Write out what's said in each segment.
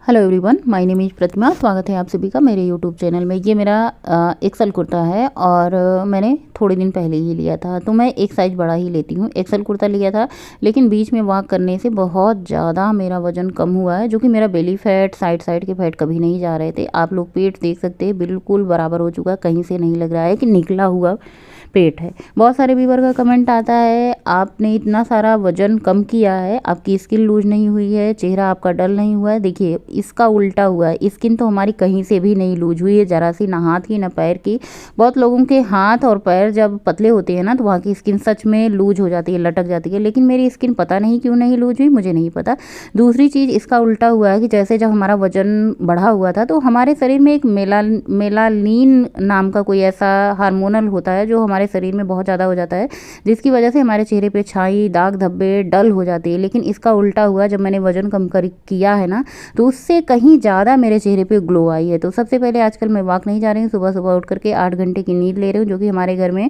Hello everyone, my name is Pratima. स्वागत है आप सभी का मेरे यूट्यूब चैनल में। ये मेरा एक्सल कुर्ता है और मैंने थोड़े दिन पहले ही लिया था, तो मैं एक साइज़ बड़ा ही लेती हूँ। एक्सल कुर्ता लिया था, लेकिन बीच में वॉक करने से बहुत ज़्यादा मेरा वज़न कम हुआ है, जो कि मेरा बेली फैट, साइड के फैट कभी नहीं जा रहे थे। आप लोग पेट देख सकते हैं, बिल्कुल बराबर हो चुका है, कहीं से नहीं लग रहा है कि निकला हुआ पेट है। बहुत सारे व्यूअर का कमेंट आता है, आपने इतना सारा वज़न कम किया है, आपकी स्किन लूज नहीं हुई है, चेहरा आपका डल नहीं हुआ है। देखिए, इसका उल्टा हुआ है। स्किन तो हमारी कहीं से भी नहीं लूज हुई है, ज़रा सी, ना हाथ की ना पैर की। बहुत लोगों के हाथ और पैर जब पतले होते हैं ना, तो वहाँ की स्किन सच में लूज हो जाती है, लटक जाती है। लेकिन मेरी स्किन पता नहीं क्यों नहीं लूज हुई, मुझे नहीं पता। दूसरी चीज़ इसका उल्टा हुआ है कि जैसे जब हमारा वज़न बढ़ा हुआ था, तो हमारे शरीर में एक मेलानिन नाम का कोई ऐसा हार्मोनल होता है जो हमारे शरीर में बहुत ज़्यादा हो जाता है, जिसकी वजह से हमारे चेहरे पे छाई, दाग धब्बे, डल हो जाती है। लेकिन इसका उल्टा हुआ, जब मैंने वज़न कम किया है ना, तो उससे कहीं ज़्यादा मेरे चेहरे पे ग्लो आई है। तो सबसे पहले आजकल मैं वॉक नहीं जा रही हूँ, सुबह सुबह उठ करके 8 घंटे की नींद ले रही हूँ, जो कि हमारे घर में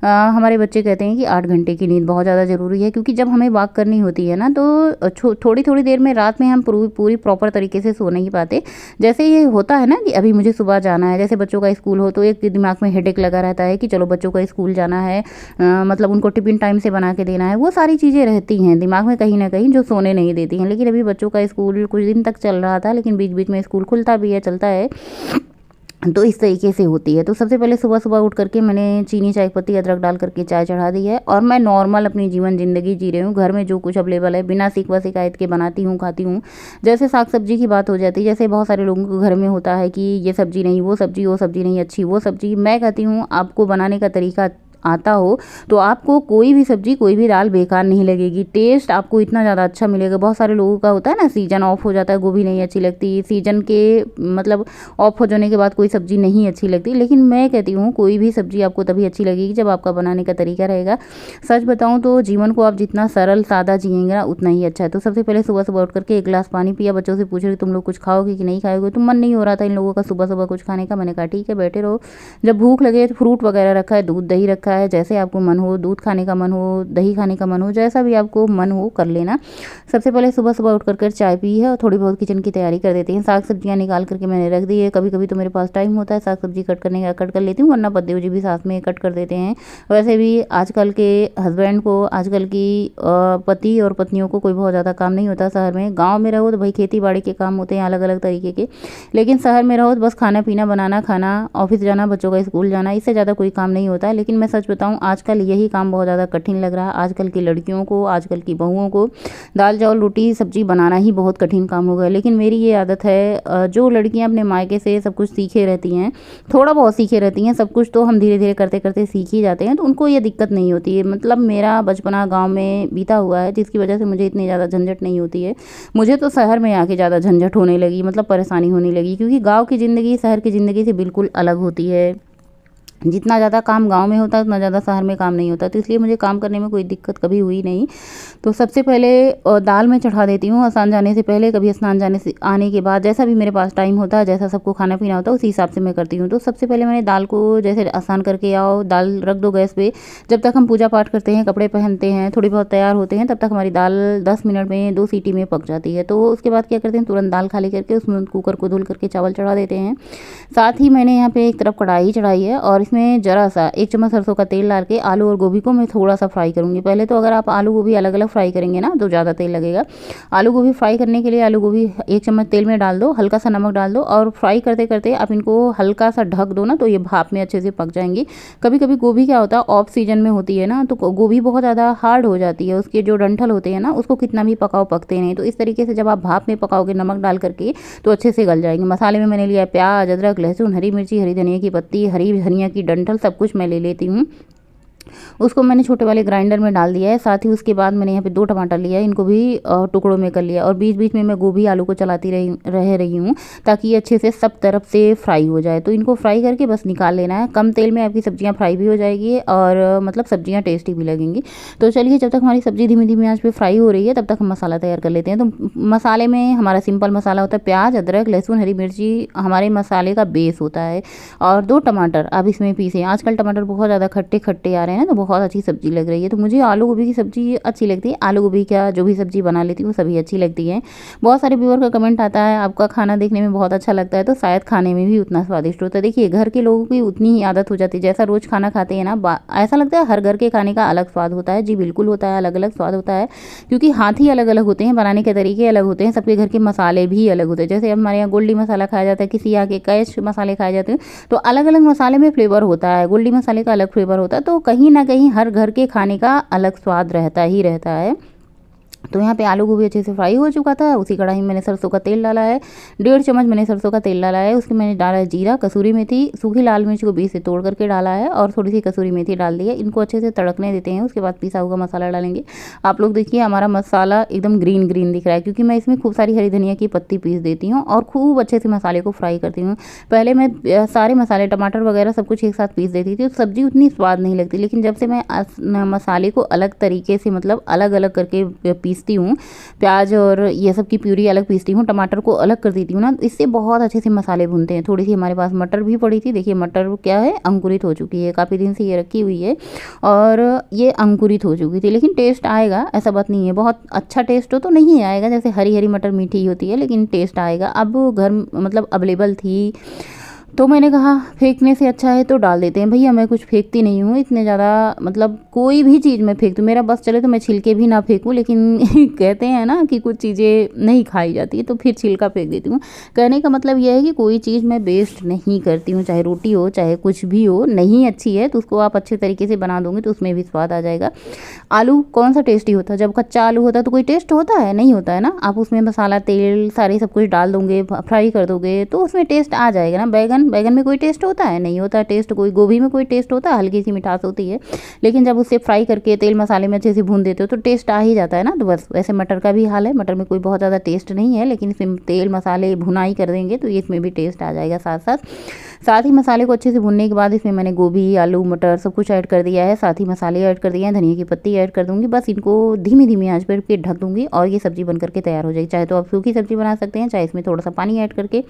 हमारे बच्चे कहते हैं कि 8 घंटे की नींद बहुत ज़्यादा ज़रूरी है। क्योंकि जब हमें वॉक करनी होती है ना, तो थोड़ी थोड़ी देर में रात में हम पूरी प्रॉपर तरीके से सो नहीं पाते। जैसे ये होता है ना कि अभी मुझे सुबह जाना है, जैसे बच्चों का स्कूल हो, तो एक दिमाग में हेडेक लगा रहता है कि चलो बच्चों का स्कूल जाना है, मतलब उनको टिफ़िन टाइम से बना के देना है। वो सारी चीज़ें रहती हैं दिमाग में कहीं ना कहीं, जो सोने नहीं देती हैं। लेकिन अभी बच्चों का स्कूल कुछ दिन तक चल रहा था, लेकिन बीच बीच में स्कूल खुलता भी है, चलता है, तो इस तरीके से होती है। तो सबसे पहले सुबह सुबह उठ करके मैंने चीनी, चाय पत्ती, अदरक डाल करके चाय चढ़ा दी है, और मैं नॉर्मल अपनी जीवन ज़िंदगी जी रही हूँ। घर में जो कुछ अवेलेबल है, बिना सिकवा शिकायत के बनाती हूँ, खाती हूँ। जैसे साग सब्जी की बात हो जाती है, जैसे बहुत सारे लोगों के घर में होता है कि ये सब्जी नहीं, वो सब्जी नहीं अच्छी, वो सब्जी। मैं कहती हूँ, आपको बनाने का तरीका आता हो तो आपको कोई भी सब्जी, कोई भी दाल बेकार नहीं लगेगी। टेस्ट आपको इतना ज़्यादा अच्छा मिलेगा। बहुत सारे लोगों का होता है ना, सीजन ऑफ हो जाता है, गोभी नहीं अच्छी लगती, सीजन के मतलब ऑफ हो जाने के बाद कोई सब्जी नहीं अच्छी लगती। लेकिन मैं कहती हूँ, कोई भी सब्जी आपको तभी अच्छी लगेगी जब आपका बनाने का तरीका रहेगा। सच बताऊँ तो जीवन को आप जितना सरल सादा जिएंगे ना, उतना ही अच्छा है। तो सबसे पहले सुबह सुबह उठ करके 1 गिलास पानी पिया। बच्चों से पूछ रही, तुम लोग कुछ खाओगे कि नहीं खाओगे? तो मन नहीं हो रहा था इन लोगों का सुबह सुबह कुछ खाने का। मैंने कहा ठीक है, बैठे रहो। जब भूख लगे तो फ्रूट वगैरह रखा है, दूध दही रखा है, जैसे आपको मन हो, दूध खाने का मन हो, दही खाने का मन हो, जैसा भी आपको मन हो कर लेना। सबसे पहले सुबह सुबह उठ कर चाय पी है, और थोड़ी बहुत किचन की तैयारी कर देते हैं। साग सब्जियां निकाल करके मैंने रख दी है। कभी कभी तो मेरे पास टाइम होता है साग सब्जी कट करने का, कट कर लेती हूँ, वरना पत्ते जी भी साथ में कट कर देते हैं। वैसे भी आजकल के हस्बैंड को, आजकल की पति और पत्नियों को कोई बहुत ज़्यादा काम नहीं होता शहर में। गाँव में रहो तो भाई खेती बाड़ी के काम होते हैं अलग अलग तरीके के, लेकिन शहर में रहो तो बस खाना पीना, बनाना खाना, ऑफिस जाना, बच्चों का स्कूल जाना, इससे ज़्यादा कोई काम नहीं होता है। लेकिन मैं सच बताऊँ, आजकल यही काम बहुत ज़्यादा कठिन लग रहा है। आजकल की लड़कियों को, आजकल की बहुओं को दाल चावल रोटी सब्जी बनाना ही बहुत कठिन काम हो गया। लेकिन मेरी ये आदत है, जो लड़कियां अपने मायके से सब कुछ सीखे रहती हैं, थोड़ा बहुत सीखे रहती हैं, सब कुछ तो हम धीरे धीरे करते करते सीख ही जाते हैं, तो उनको ये दिक्कत नहीं होती है। मतलब मेरा बचपना गाँव में बीता हुआ है, जिसकी वजह से मुझे इतनी ज़्यादा झंझट नहीं होती है। मुझे तो शहर में आके ज़्यादा झंझट होने लगी, मतलब परेशानी होने लगी, क्योंकि गाँव की ज़िंदगी शहर की ज़िंदगी से बिल्कुल अलग होती है। जितना ज़्यादा काम गांव में होता है, उतना ज़्यादा शहर में काम नहीं होता। तो इसलिए मुझे काम करने में कोई दिक्कत कभी हुई नहीं। तो सबसे पहले दाल में चढ़ा देती हूँ, स्नान जाने से पहले, कभी स्नान जाने से आने के बाद, जैसा भी मेरे पास टाइम होता है, जैसा सबको खाना पीना होता है, उसी हिसाब से मैं करती हूँ। तो सबसे पहले मैंने दाल को, जैसे स्नान करके आओ, दाल रख दो गैस पे। जब तक हम पूजा पाठ करते हैं, कपड़े पहनते हैं, थोड़ी बहुत तैयार होते हैं, तब तक हमारी दाल 10 मिनट में 2 सीटी में पक जाती है। तो उसके बाद क्या करते हैं, तुरंत दाल खाली करके उसमें कुकर को धुल करके चावल चढ़ा देते हैं। साथ ही मैंने यहाँ पे एक तरफ कढ़ाई चढ़ाई है, और इसमें ज़रा सा 1 चम्मच सरसों का तेल डाल के आलू और गोभी को मैं थोड़ा सा फ्राई करूँगी। पहले तो अगर आप आलू गोभी अलग अलग फ्राई करेंगे ना, तो ज़्यादा तेल लगेगा। आलू गोभी फ्राई करने के लिए आलू गोभी 1 चम्मच तेल में डाल दो, हल्का सा नमक डाल दो, और फ्राई करते करते आप इनको हल्का सा ढक दो ना, तो ये भाप में अच्छे से पक जाएंगी। कभी कभी गोभी क्या होता है, ऑफ सीजन में होती है ना, तो गोभी बहुत ज़्यादा हार्ड हो जाती है, उसके जो डंठल होते हैं ना, उसको कितना भी पकाओ पकते नहीं। तो इस तरीके से जब आप भाप में पकाओगे नमक डाल करके, तो अच्छे से गल जाएंगे। मसाले में मैंने लिया प्याज, अदरक, लहसुन, हरी मिर्ची, हरी धनिया की पत्ती, हरी धनिया की डंठल, सब कुछ मैं ले लेती हूँ। उसको मैंने छोटे वाले ग्राइंडर में डाल दिया है। साथ ही उसके बाद मैंने यहाँ पे 2 टमाटर लिया है, इनको भी टुकड़ों में कर लिया, और बीच बीच में मैं गोभी आलू को चलाती रही हूँ, ताकि ये अच्छे से सब तरफ से फ्राई हो जाए। तो इनको फ्राई करके बस निकाल लेना है। कम तेल में आपकी सब्जियाँ फ्राई भी हो जाएगी, और मतलब सब्जियाँ टेस्टी भी लगेंगी। तो चलिए, जब तक हमारी सब्जी धीमी धीमी आंच पे फ्राई हो रही है, तब तक हम मसाला तैयार कर लेते हैं। तो मसाले में हमारा सिंपल मसाला होता है, प्याज, अदरक, लहसुन, हरी मिर्ची हमारे मसाले का बेस होता है, और 2 टमाटर आप इसमें पीसें। आजकल टमाटर बहुत ज़्यादा खट्टे खट्टे आ रहे हैं, रहे हैं तो बहुत अच्छी सब्जी लग रही है। तो मुझे आलू गोभी की सब्जी अच्छी लगती है, आलू गोभी क्या जो भी सब्जी बना लेती हूँ वो सभी अच्छी लगती है। बहुत सारे व्यूअर का कमेंट आता है आपका खाना देखने में बहुत अच्छा लगता है, तो शायद खाने में भी उतना स्वादिष्ट होता है। देखिए घर के लोगों की उतनी ही आदत हो जाती है, जैसा रोज़ खाना खाते हैं ना, ऐसा लगता है हर घर के खाने का अलग स्वाद होता है। जी बिल्कुल होता है, अलग अलग स्वाद होता है, क्योंकि हाथ ही अलग अलग होते हैं, बनाने के तरीके अलग होते हैं, सबके घर के मसाले भी अलग होते हैं। जैसे हमारे यहाँ गोल्डी मसाला खाया जाता है, किसी यहाँ के कैश मसाले खाए जाते हैं, तो अलग अलग मसाले में फ्लेवर होता है। गोल्डी मसाले का अलग फ्लेवर होता है, तो कहीं ना कहीं हर घर के खाने का अलग स्वाद रहता ही रहता है। तो यहाँ पे आलू गोभी अच्छे से फ्राई हो चुका था। उसी कढ़ाई में मैंने सरसों का तेल डाला है, 1.5 चम्मच मैंने सरसों का तेल डाला है। उसके मैंने डाला है जीरा, कसूरी मेथी, सूखी लाल मिर्च को बीच से तोड़ करके डाला है और थोड़ी सी कसूरी मेथी डाल दी है। इनको अच्छे से तड़कने देते हैं। उसके बाद पिसा हुआ मसाला डालेंगे। आप लोग देखिए हमारा मसाला एकदम ग्रीन ग्रीन दिख रहा है, क्योंकि मैं इसमें खूब सारी हरी धनिया की पत्ती पीस देती हूँ और खूब अच्छे से मसाले को फ्राई करती हूँ। पहले मैं सारे मसाले टमाटर वगैरह सब कुछ एक साथ पीस देती थी, तो सब्ज़ी उतनी स्वाद नहीं लगती। लेकिन जब से मैं मसाले को अलग तरीके से मतलब अलग अलग करके पीसती हूँ, प्याज और ये सब की प्यूरी अलग पीसती हूँ, टमाटर को अलग कर देती हूँ ना, इससे बहुत अच्छे से मसाले भूनते हैं। थोड़ी सी हमारे पास मटर भी पड़ी थी, देखिए मटर क्या है अंकुरित हो चुकी है, काफ़ी दिन से ये रखी हुई है और ये अंकुरित हो चुकी थी। लेकिन टेस्ट आएगा, ऐसा बात नहीं है, बहुत अच्छा टेस्ट हो तो नहीं आएगा, जैसे हरी हरी मटर मीठी होती है, लेकिन टेस्ट आएगा। अब घर मतलब अवेलेबल थी तो मैंने कहा फेंकने से अच्छा है तो डाल देते हैं। भैया मैं कुछ फेंकती नहीं हूँ इतने ज़्यादा, मतलब कोई भी चीज़ मैं फेंक दूँ, मेरा बस चले तो मैं छिलके भी ना फेंकूँ, लेकिन कहते हैं ना कि कुछ चीज़ें नहीं खाई जाती तो फिर छिलका फेंक देती हूँ। कहने का मतलब यह है कि कोई चीज़ मैं वेस्ट नहीं करती हूँ, चाहे रोटी हो चाहे कुछ भी हो, नहीं अच्छी है तो उसको आप अच्छे तरीके से बना दोगे तो उसमें भी स्वाद आ जाएगा। आलू कौन सा टेस्टी होता है, जब कच्चा आलू होता है तो कोई टेस्ट होता है, नहीं होता है ना। आप उसमें मसाला तेल सारे सब कुछ डाल दोगे, फ्राई कर दोगे तो उसमें टेस्ट आ जाएगा ना। बैगन में कोई टेस्ट होता है, नहीं होता टेस्ट। कोई गोभी में कोई टेस्ट होता है, हल्की सी मिठास होती है, लेकिन जब उसे फ्राई करके तेल मसाले में अच्छे से भून देते हो तो टेस्ट आ ही जाता है ना। तो बस वैसे मटर का भी हाल है, मटर में कोई बहुत ज़्यादा टेस्ट नहीं है, लेकिन इसमें तेल मसाले भुनाई कर देंगे तो इसमें भी टेस्ट आ जाएगा। साथ ही मसाले को अच्छे से भूनने के बाद इसमें मैंने गोभी आलू मटर सब कुछ ऐड कर दिया है, साथ ही मसाले ऐड कर दिए हैं, धनिया की पत्ती ऐड कर दूंगी। बस इनको धीमी धीमी आंच पर के ढक दूंगी और ये सब्जी बनकर के तैयार हो जाएगी। चाहे तो आप सूखी सब्जी बना सकते हैं, चाहे इसमें थोड़ा सा पानी ऐड करके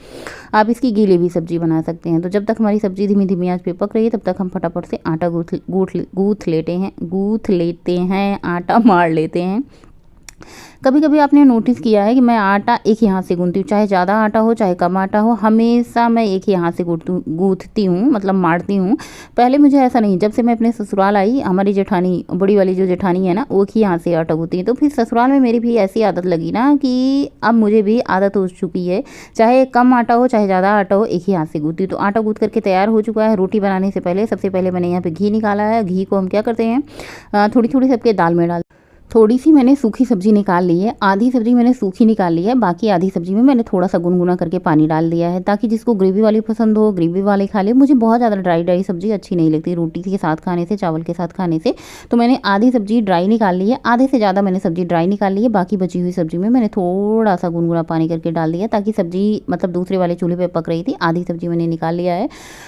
आप इसकी गीली भी सब्जी बना सकते हैं। तो जब तक हमारी सब्जी धीमी धीमी आंच पे पक रही है तब तक हम फटाफट से आटा गूँथ लेते हैं, आटा मार लेते हैं। कभी कभी आपने नोटिस किया है कि मैं आटा एक ही हाथ से गूंथती हूँ, चाहे ज़्यादा आटा हो चाहे कम आटा हो, हमेशा मैं एक ही हाथ से गूंथती हूँ, मतलब मारती हूँ। पहले मुझे ऐसा नहीं, जब से मैं अपने ससुराल आई, हमारी जेठानी बड़ी वाली जो जेठानी है ना, वो एक ही हाथ से आटा गूंथती है, तो फिर ससुराल में मेरी भी ऐसी आदत लगी ना कि अब मुझे भी आदत हो चुकी है, चाहे कम आटा हो चाहे ज़्यादा आटा हो, एक ही हाथ से गूंथती। तो आटा गूंथ करके तैयार हो चुका है। रोटी बनाने से पहले सबसे पहले मैंने यहाँ पे घी निकाला है। घी को हम क्या करते हैं, थोड़ी थोड़ी सबके दाल में डाल, थोड़ी सी मैंने सूखी सब्जी निकाल ली है, आधी सब्जी मैंने सूखी निकाल ली है, बाकी आधी सब्जी में मैंने थोड़ा सा गुनगुना करके पानी डाल दिया है, ताकि जिसको ग्रेवी वाली पसंद हो ग्रेवी वाले खा ले। मुझे बहुत ज़्यादा ड्राई सब्जी अच्छी नहीं लगती रोटी के साथ खाने से, चावल के साथ खाने से। तो मैंने आधी सब्जी ड्राई निकाल ली है, आधे से ज़्यादा मैंने सब्जी ड्राई निकाल ली है। बाकी बची हुई सब्जी में मैंने थोड़ा सा गुनगुना पानी करके डाल दिया, ताकि सब्जी मतलब दूसरे वाले चूल्हे पर पक रही थी। आधी सब्जी मैंने निकाल लिया है।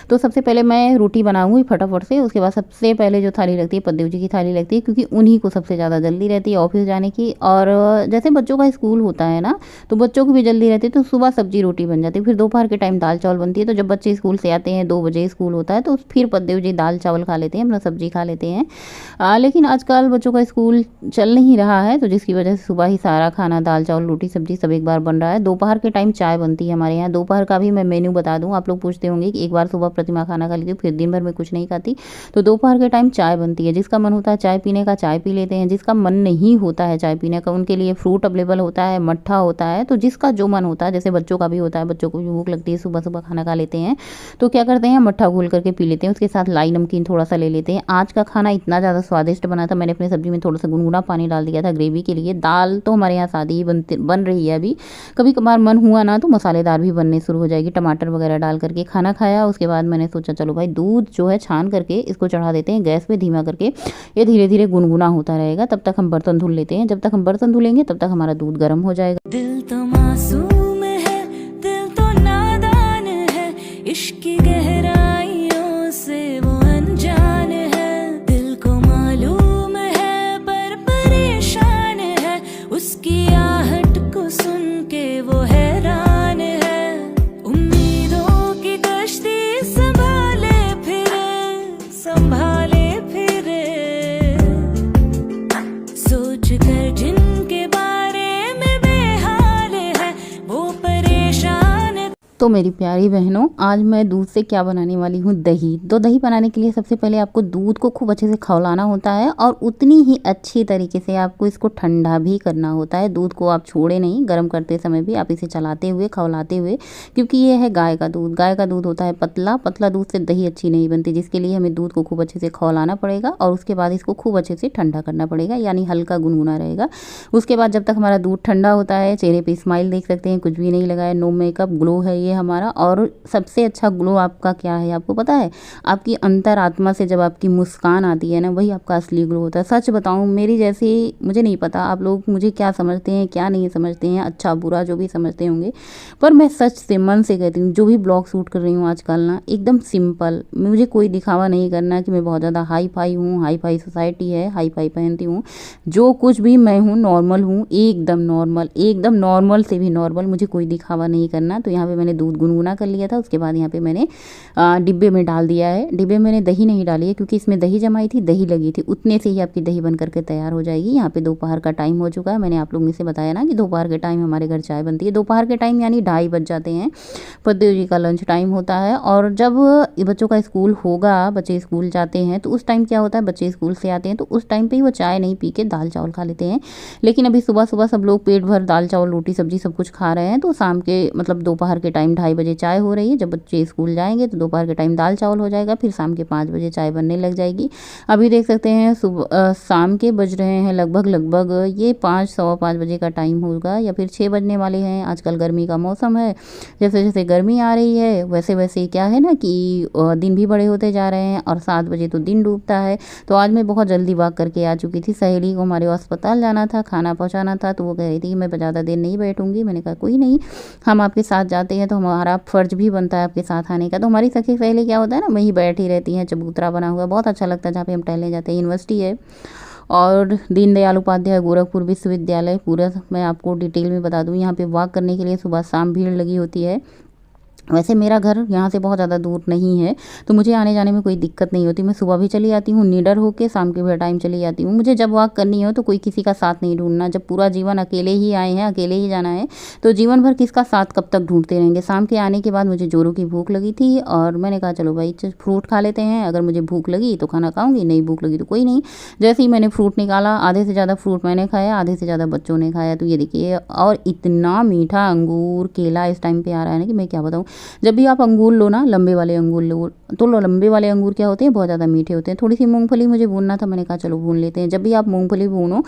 तो सबसे पहले मैं रोटी बनाऊँगी फटाफट से। उसके बाद सबसे पहले जो थाली लगती है पद्देव जी की थाली लगती है, क्योंकि उन्हीं को सबसे ज़्यादा जल्दी रहती है ऑफिस जाने की। और जैसे बच्चों का स्कूल होता है ना, तो बच्चों को भी जल्दी रहती है, तो सुबह सब्जी रोटी बन जाती है, फिर दोपहर के टाइम दाल चावल बनती है। तो जब बच्चे स्कूल से आते हैं 2 बजे स्कूल होता है, तो फिर पद्देव जी दाल चावल खा लेते हैं, अपना सब्जी खा लेते हैं। लेकिन आजकल बच्चों का स्कूल चल नहीं रहा है, तो जिसकी वजह से सुबह ही सारा खाना दाल चावल रोटी सब्जी सब एक बार बन रहा है। दोपहर के टाइम चाय बनती है हमारे यहाँ। दोपहर का भी मैं मेन्यू बता दूँ, आप लोग पूछते होंगे कि एक बार सुबह प्रतिमा खाना खा लेती हूँ फिर दिन भर में कुछ नहीं खाती। तो दोपहर के टाइम चाय बनती है, जिसका मन होता है चाय पीने का चाय पी लेते हैं, जिसका मन नहीं होता है चाय पीने का उनके लिए फ्रूट अवेलेबल होता है, मट्ठा होता है। तो जिसका जो मन होता है, जैसे बच्चों का भी होता है, बच्चों को भी भूख लगती है सुबह सुबह खाना खा लेते हैं, तो क्या करते हैं मट्ठा घोल करके पी लेते हैं, उसके साथ लाई नमकीन थोड़ा सा ले लेते हैं। आज का खाना इतना ज़्यादा स्वादिष्ट बना था, मैंने अपनी सब्जी में थोड़ा सा गुनगुना पानी डाल दिया था ग्रेवी के लिए। दाल तो हमारे यहाँ सादी ही बन रही है अभी, कभी कभार मन हुआ ना तो मसालेदार भी बनने शुरू हो जाएगी। टमाटर वगैरह डाल करके खाना खाया। उसके बाद मैंने सोचा चलो भाई दूध जो है छान करके इसको चढ़ा देते हैं गैस पे धीमा करके, ये धीरे धीरे गुनगुना होता रहेगा। तब तक हम बर्तन धुल लेते हैं। जब तक हम बर्तन धुलेंगे तब तक हमारा दूध गर्म हो जाएगा। दिल तो मासूम है, दिल तो नादान है, इश्क की गहराइयों से वो अनजान है। दिल को मालूम है पर परेशान है, उसकी आहट को सुन के वो हैरान है। उम्मीदों की कश्ती संभाले फिरे तो मेरी प्यारी बहनों, आज मैं दूध से क्या बनाने वाली हूँ, दही। तो दही बनाने के लिए सबसे पहले आपको दूध को खूब अच्छे से खौलाना होता है और उतनी ही अच्छी तरीके से आपको इसको ठंडा भी करना होता है। दूध को आप छोड़े नहीं, गर्म करते समय भी आप इसे चलाते हुए, खौलाते हुए, क्योंकि ये है गाय का दूध। गाय का दूध होता है पतला, पतला दूध से दही अच्छी नहीं बनती, जिसके लिए हमें दूध को खूब अच्छे से खौलाना पड़ेगा और उसके बाद इसको खूब अच्छे से ठंडा करना पड़ेगा, यानी हल्का गुनगुना रहेगा। उसके बाद जब तक हमारा दूध ठंडा होता है, चेहरे पर स्माइल देख सकते हैं, कुछ भी नहीं लगाया, नो मेकअप, ग्लो है ये हमारा। और सबसे अच्छा ग्लो आपका क्या है आपको पता है? आपकी अंतरात्मा से जब आपकी मुस्कान आती है ना, वही आपका असली ग्लो होता है। सच बताऊं, मेरी जैसी, मुझे नहीं पता आप लोग मुझे क्या समझते हैं क्या नहीं समझते हैं, अच्छा बुरा जो भी समझते होंगे, पर मैं सच से मन से कहती हूँ, जो भी ब्लॉग शूट कर रही हूँ आजकल ना, एकदम सिंपल, मुझे कोई दिखावा नहीं करना कि मैं बहुत ज़्यादा हाई फाई हूँ, हाई फाई सोसाइटी है, हाई फाई पहनती हूँ। जो कुछ भी मैं हूँ नॉर्मल हूँ, एकदम नॉर्मल, एकदम नॉर्मल से भी नॉर्मल, मुझे कोई दिखावा नहीं करना। तो यहाँ पे मैंने दूध गुनगुना कर लिया था। उसके बाद यहाँ पे मैंने डिब्बे में डाल दिया है। डिब्बे में मैंने दही नहीं डाली है क्योंकि इसमें दही जमाई थी, दही लगी थी, उतने से ही आपकी दही बन करके तैयार हो जाएगी। यहाँ पे दोपहर का टाइम हो चुका है। मैंने आप लोगों से बताया ना कि दोपहर के टाइम हमारे घर चाय बनती है। दोपहर के टाइम यानी 2:30 बज जाते हैं, पतिदेव जी का लंच टाइम होता है। और जब बच्चों का स्कूल होगा, बच्चे स्कूल जाते हैं, तो उस टाइम क्या होता है, बच्चे स्कूल से आते हैं तो उस टाइम पर ही वो चाय नहीं पी के दाल चावल खा लेते हैं। लेकिन अभी सुबह सुबह सब लोग पेट भर दाल चावल रोटी सब्जी सब कुछ खा रहे हैं, तो शाम के मतलब दोपहर के टाइम 2:30 बजे चाय हो रही है। जब बच्चे स्कूल जाएंगे तो दोपहर के टाइम दाल चावल हो जाएगा, फिर शाम के 5 बजे चाय बनने लग जाएगी। अभी देख सकते हैं सुबह शाम के बज रहे हैं लगभग ये 5 सवा 5 बजे का टाइम होगा या फिर 6 बजने वाले हैं। आजकल गर्मी का मौसम है, जैसे जैसे गर्मी आ रही है वैसे वैसे क्या है ना कि दिन भी बड़े होते जा रहे हैं और 7 बजे तो दिन डूबता है। तो आज मैं बहुत जल्दी वॉक करके आ चुकी थी। सहेली को हमारे अस्पताल जाना था, खाना पहुँचाना था, तो वो कह रही थी कि मैं ज़्यादा देर नहीं बैठूंगी। मैंने कहा कोई नहीं, हम आपके साथ जाते हैं तो हमारा फ़र्ज भी बनता है आपके साथ आने का। तो हमारी सखी सहेली क्या होता है ना, वहीं बैठी रहती हैं, चबूतरा बना हुआ बहुत अच्छा लगता है जहाँ पे हम टहलने जाते हैं। यूनिवर्सिटी है और दीनदयाल उपाध्याय गोरखपुर विश्वविद्यालय, पूरा मैं आपको डिटेल में बता दूँ। यहाँ पे वॉक करने के लिए सुबह शाम भीड़ लगी होती है। वैसे मेरा घर यहाँ से बहुत ज़्यादा दूर नहीं है, तो मुझे आने जाने में कोई दिक्कत नहीं होती। मैं सुबह भी चली आती हूँ निडर होके, शाम के भी टाइम चली जाती हूँ। मुझे जब वॉक करनी हो तो कोई किसी का साथ नहीं ढूंढना। जब पूरा जीवन अकेले ही आए हैं, अकेले ही जाना है, तो जीवन भर किसका साथ कब तक ढूंढते रहेंगे। शाम के आने के बाद मुझे जोरों की भूख लगी थी और मैंने कहा चलो भाई फ्रूट खा लेते हैं। अगर मुझे भूख लगी तो खाना खाऊंगी, नहीं भूख लगी तो कोई नहीं। जैसे ही मैंने फ्रूट निकाला, आधे से ज़्यादा फ्रूट मैंने खाया, आधे से ज़्यादा बच्चों ने खाया। तो ये देखिए, और इतना मीठा अंगूर केला इस टाइम पे आ रहा है ना कि मैं क्या बताऊँ। जब भी आप अंगूर लो ना, लंबे वाले अंगूर लो, तो लंबे वाले अंगूर क्या होते हैं, बहुत ज़्यादा मीठे होते हैं। थोड़ी सी मूंगफली मुझे भूनना था, मैंने कहा चलो भून लेते हैं। जब भी आप मूंगफली भूनो,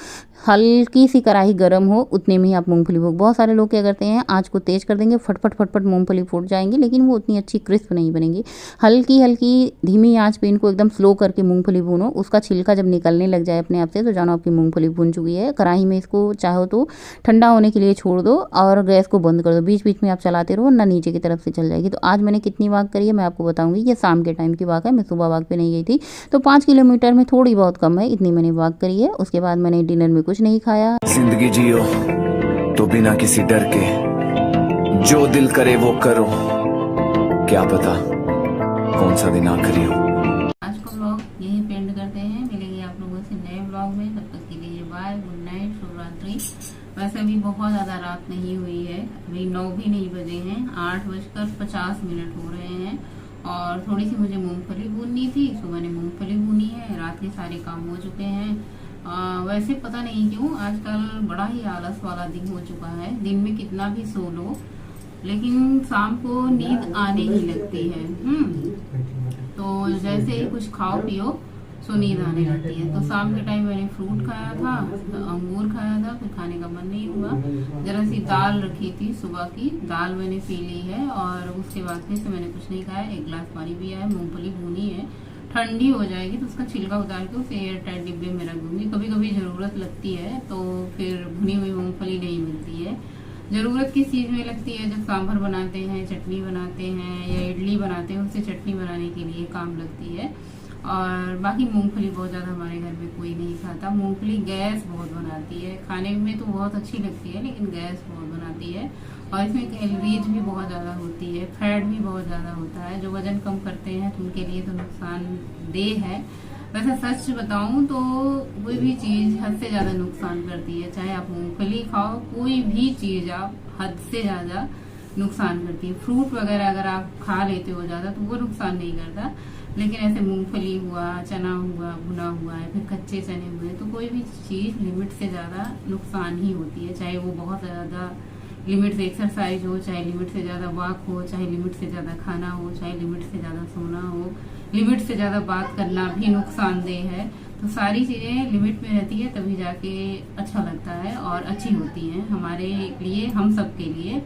हल्की सी कढ़ाई गर्म हो, उतने में ही आप मूंगफली भूनो। बहुत सारे लोग क्या करते हैं, आँच को तेज़ कर देंगे, फटफट फटफट मूंगफली फूट जाएंगी, लेकिन वो उतनी अच्छी क्रिस्प नहीं बनेगी। हल्की हल्की धीमी आँच पे इनको एकदम स्लो करके मूंगफली भूनो। उसका छिलका जब निकलने लग जाए अपने आप से, तो जानो आपकी मूंगफली भून चुकी है। कढ़ाई में इसको चाहो तो ठंडा होने के लिए छोड़ दो और गैस को बंद कर दो। बीच बीच में आप चलाते रहो, ना नीचे की तरफ से चल जाएगी। तो आज मैंने कितनी वॉक करी है मैं आपको बताऊंगी। ये शाम के टाइम की वॉक है, मैं सुबह वॉक पे नहीं गई थी। तो 5 किलोमीटर में थोड़ी बहुत कम है, इतनी मैंने वॉक करी है। उसके बाद मैंने डिनर में कुछ नहीं खाया। जिंदगी जियो तो बिना किसी डर के, जो दिल करे वो करो, क्या पता कौन सा दिन आखिरी हो। आज का ब्लॉग यही पेंड करते हैं, मिलेंगे आप लोगों से नए ब्लॉग में। तब तक के लिए बाय, गुड नाइट, शुभ रात्रि। वैसे अभी बहुत ज़्यादा रात नहीं हुई है, अभी 9 भी नहीं बजे हैं, 8:50 हो रहे हैं। और थोड़ी सी मुझे मूंगफली भूननी थी, सो मैंने मूंगफली भूनी है। रात के सारे काम हो चुके हैं। वैसे पता नहीं क्यों आजकल बड़ा ही आलस वाला दिन हो चुका है। दिन में कितना भी सो लो, लेकिन शाम को नींद आने ही लगती है। तो जैसे ही कुछ खाओ पियो सो नींद आने लगती है। तो शाम के टाइम मैंने फ्रूट खाया था, अंगूर खाया था, फिर खाने का मन नहीं हुआ। जरा सी दाल रखी थी सुबह की, दाल मैंने पी ली है और उसके बाद फिर से मैंने कुछ नहीं खाया। 1 गिलास पानी पिया है। मूंगफली भूनी है, ठंडी हो जाएगी तो उसका छिलका उतार के उसे एयर टाइट डिब्बे में रख दूंगी। कभी कभी ज़रूरत लगती है तो फिर भुनी हुई मूंगफली नहीं मिलती है। ज़रूरत किस चीज़ में लगती है, जब सांभर बनाते हैं, चटनी बनाते हैं या इडली बनाते हैं, उससे चटनी बनाने के लिए काम लगती है। और बाकी मूंगफली बहुत ज़्यादा हमारे घर में कोई नहीं खाता। मूंगफली गैस बहुत बनाती है, खाने में तो बहुत अच्छी लगती है लेकिन गैस बहुत बनाती है। और इसमें कैलोरीज भी बहुत ज़्यादा होती है, फैट भी बहुत ज़्यादा होता है। जो वजन कम करते हैं तो उनके लिए तो नुकसानदेह है। वैसे सच बताऊं तो कोई भी चीज़ हद से ज़्यादा नुकसान करती है। चाहे आप मूंगफली खाओ, कोई भी चीज़ आप हद से ज़्यादा नुकसान करती है। फ्रूट वगैरह अगर आप खा लेते हो ज़्यादा तो वो नुकसान नहीं करता, लेकिन ऐसे मूंगफली हुआ, चना हुआ भुना हुआ है, फिर कच्चे चने हुए, तो कोई भी चीज़ लिमिट से ज़्यादा नुकसान ही होती है। चाहे वो बहुत ज़्यादा लिमिट से एक्सरसाइज हो, चाहे लिमिट से ज़्यादा वॉक हो, चाहे लिमिट से ज़्यादा खाना हो, चाहे लिमिट से ज़्यादा सोना हो, लिमिट से ज़्यादा बात करना भी नुकसानदेह है। तो सारी चीज़ें लिमिट में रहती है तभी जाके अच्छा लगता है और अच्छी होती हैं हमारे लिए, हम सब के लिए।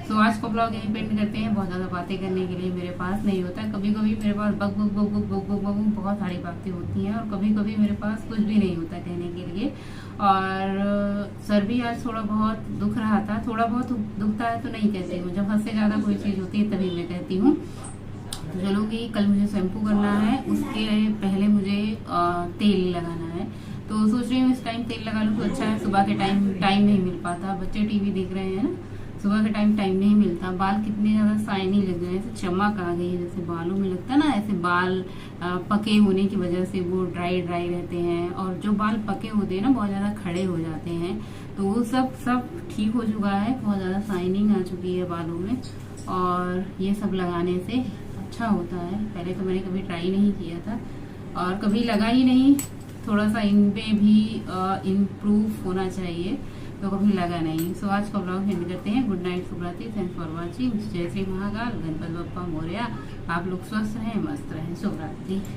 तो आज का ब्लॉग यहीं पेंड करते हैं। बहुत ज़्यादा बातें करने के लिए मेरे पास नहीं होता। कभी कभी मेरे पास बक बक बक बक बक बक बक बहुत सारी बातें होती हैं और कभी कभी मेरे पास कुछ भी नहीं होता कहने के लिए। और सर भी आज थोड़ा बहुत दुख रहा था। थोड़ा बहुत दुखता है तो नहीं कहती हूँ, जब हद से ज़्यादा कोई चीज़ होती है तभी मैं कहती हूँ। तो चलूँगी, कल मुझे शैम्पू करना है, उसके पहले मुझे तेल लगाना है। तो सोच रही हूँ इस टाइम तेल लगा लूँ तो अच्छा है। सुबह के टाइम नहीं मिल पाता, बच्चे टीवी देख रहे हैं ना, सुबह के टाइम नहीं मिलता। बाल कितने ज़्यादा शाइनी लग गए हैं, ऐसे चमक आ गई है जैसे बालों में लगता है ना, ऐसे बाल पके होने की वजह से वो ड्राई रहते हैं। और जो बाल पके होते हैं ना बहुत ज़्यादा खड़े हो जाते हैं, तो वो सब ठीक हो चुका है। बहुत ज़्यादा शाइनिंग आ चुकी है बालों में और ये सब लगाने से अच्छा होता है। पहले तो मैंने कभी ट्राई नहीं किया था और कभी लगा ही नहीं। थोड़ा सा इन पे भी इम्प्रूव होना चाहिए, तो कभी लगा नहीं। सो आज का ब्लॉग एंड करते हैं। गुड नाइट, शुभरात्रि, थैंक्स फॉर वॉचिंग। जय श्री महाकाल, गणपति बप्पा मोरया। आप लोग स्वस्थ रहें, मस्त रहें। शुभरात्रि।